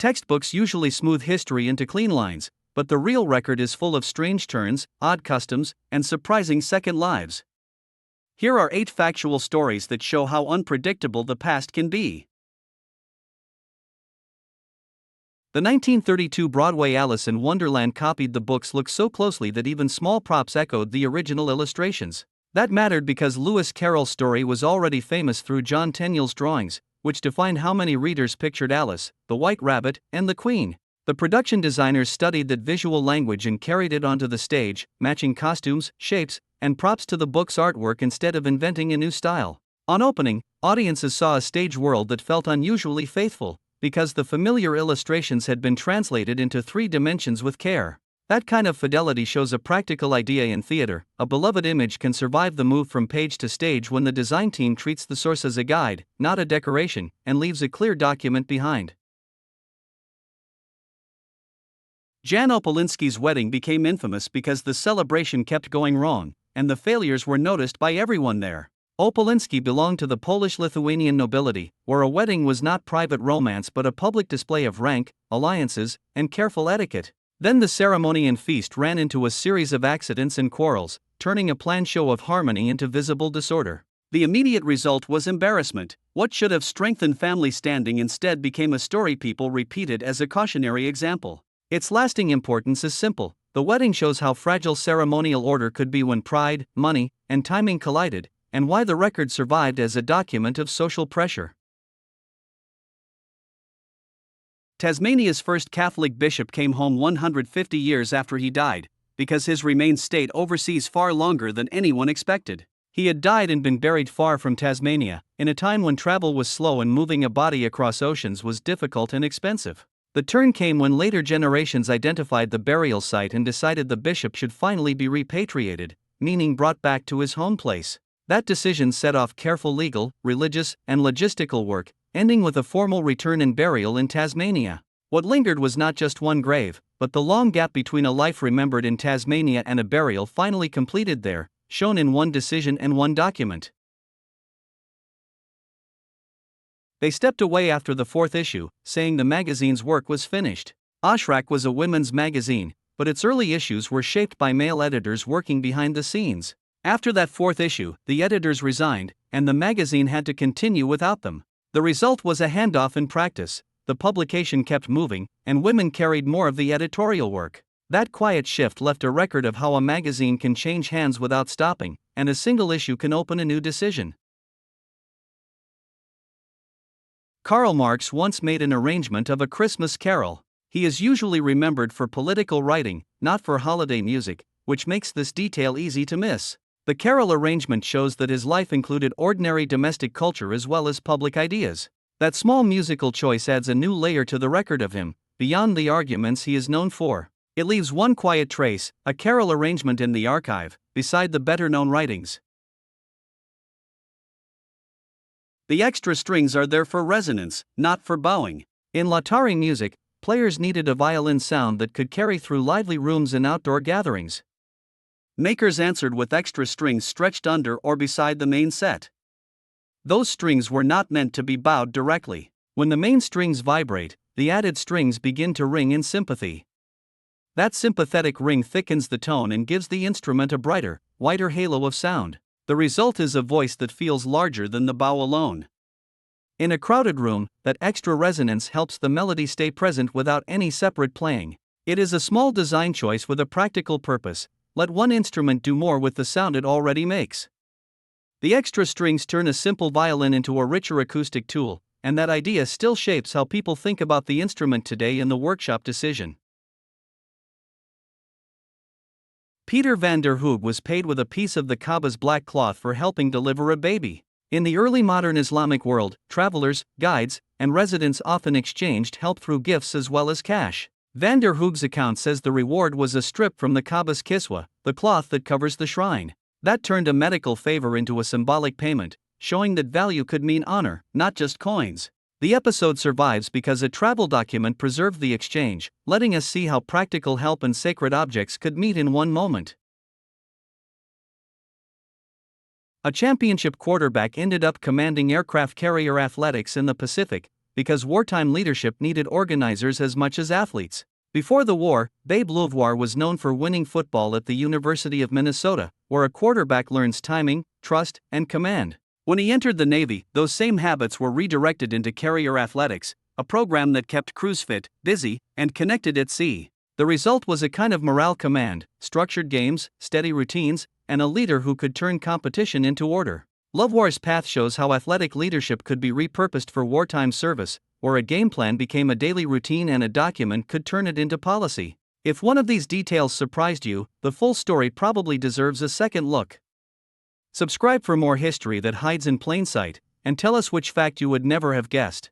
Textbooks usually smooth history into clean lines, but the real record is full of strange turns, odd customs, and surprising second lives. Here are 8 factual stories that show how unpredictable the past can be. The 1932 Broadway Alice in Wonderland copied the book's look so closely that even small props echoed the original illustrations. That mattered because Lewis Carroll's story was already famous through John Tenniel's drawings, which defined how many readers pictured Alice, the White Rabbit, and the Queen. The production designers studied that visual language and carried it onto the stage, matching costumes, shapes, and props to the book's artwork instead of inventing a new style. On opening, audiences saw a stage world that felt unusually faithful, because the familiar illustrations had been translated into 3 dimensions with care. That kind of fidelity shows a practical idea in theater. A beloved image can survive the move from page to stage when the design team treats the source as a guide, not a decoration, and leaves a clear document behind. Jan Opolinski's wedding became infamous because the celebration kept going wrong, and the failures were noticed by everyone there. Opolinski belonged to the Polish-Lithuanian nobility, where a wedding was not private romance but a public display of rank, alliances, and careful etiquette. Then the ceremony and feast ran into a series of accidents and quarrels, turning a planned show of harmony into visible disorder. The immediate result was embarrassment. What should have strengthened family standing instead became a story people repeated as a cautionary example. Its lasting importance is simple. The wedding shows how fragile ceremonial order could be when pride, money, and timing collided, and why the record survived as a document of social pressure. Tasmania's first Catholic bishop came home 150 years after he died, because his remains stayed overseas far longer than anyone expected. He had died and been buried far from Tasmania, in a time when travel was slow and moving a body across oceans was difficult and expensive. The turn came when later generations identified the burial site and decided the bishop should finally be repatriated, meaning brought back to his home place. That decision set off careful legal, religious, and logistical work, ending with a formal return and burial in Tasmania. What lingered was not just one grave, but the long gap between a life remembered in Tasmania and a burial finally completed there, shown in one decision and one document. They stepped away after the 4th issue, saying the magazine's work was finished. Ashrak was a women's magazine, but its early issues were shaped by male editors working behind the scenes. After that 4th issue, the editors resigned, and the magazine had to continue without them. The result was a handoff in practice. The publication kept moving, and women carried more of the editorial work. That quiet shift left a record of how a magazine can change hands without stopping, and a single issue can open a new decision. Karl Marx once made an arrangement of A Christmas Carol. He is usually remembered for political writing, not for holiday music, which makes this detail easy to miss. The carol arrangement shows that his life included ordinary domestic culture as well as public ideas. That small musical choice adds a new layer to the record of him, beyond the arguments he is known for. It leaves one quiet trace, a carol arrangement in the archive, beside the better-known writings. The extra strings are there for resonance, not for bowing. In lăutari music, players needed a violin sound that could carry through lively rooms and outdoor gatherings. Makers answered with extra strings stretched under or beside the main set. Those strings were not meant to be bowed directly. When the main strings vibrate, the added strings begin to ring in sympathy. That sympathetic ring thickens the tone and gives the instrument a brighter, whiter halo of sound. The result is a voice that feels larger than the bow alone. In a crowded room, that extra resonance helps the melody stay present without any separate playing. It is a small design choice with a practical purpose. Let one instrument do more with the sound it already makes. The extra strings turn a simple violin into a richer acoustic tool, and that idea still shapes how people think about the instrument today in the workshop decision. Peter van der Hoog was paid with a piece of the Kaaba's black cloth for helping deliver a baby. In the early modern Islamic world, travelers, guides, and residents often exchanged help through gifts as well as cash. Van der Hoog's account says the reward was a strip from the Kaaba's kiswa, the cloth that covers the shrine. That turned a medical favor into a symbolic payment, showing that value could mean honor, not just coins. The episode survives because a travel document preserved the exchange, letting us see how practical help and sacred objects could meet in one moment. A championship quarterback ended up commanding aircraft carrier athletics in the Pacific, because wartime leadership needed organizers as much as athletes. Before the war, Babe LeVoir was known for winning football at the University of Minnesota, where a quarterback learns timing, trust, and command. When he entered the Navy, those same habits were redirected into carrier athletics, a program that kept crews fit, busy, and connected at sea. The result was a kind of morale command, structured games, steady routines, and a leader who could turn competition into order. LeVoir's path shows how athletic leadership could be repurposed for wartime service, where a game plan became a daily routine and a document could turn it into policy. If one of these details surprised you, the full story probably deserves a second look. Subscribe for more history that hides in plain sight, and tell us which fact you would never have guessed.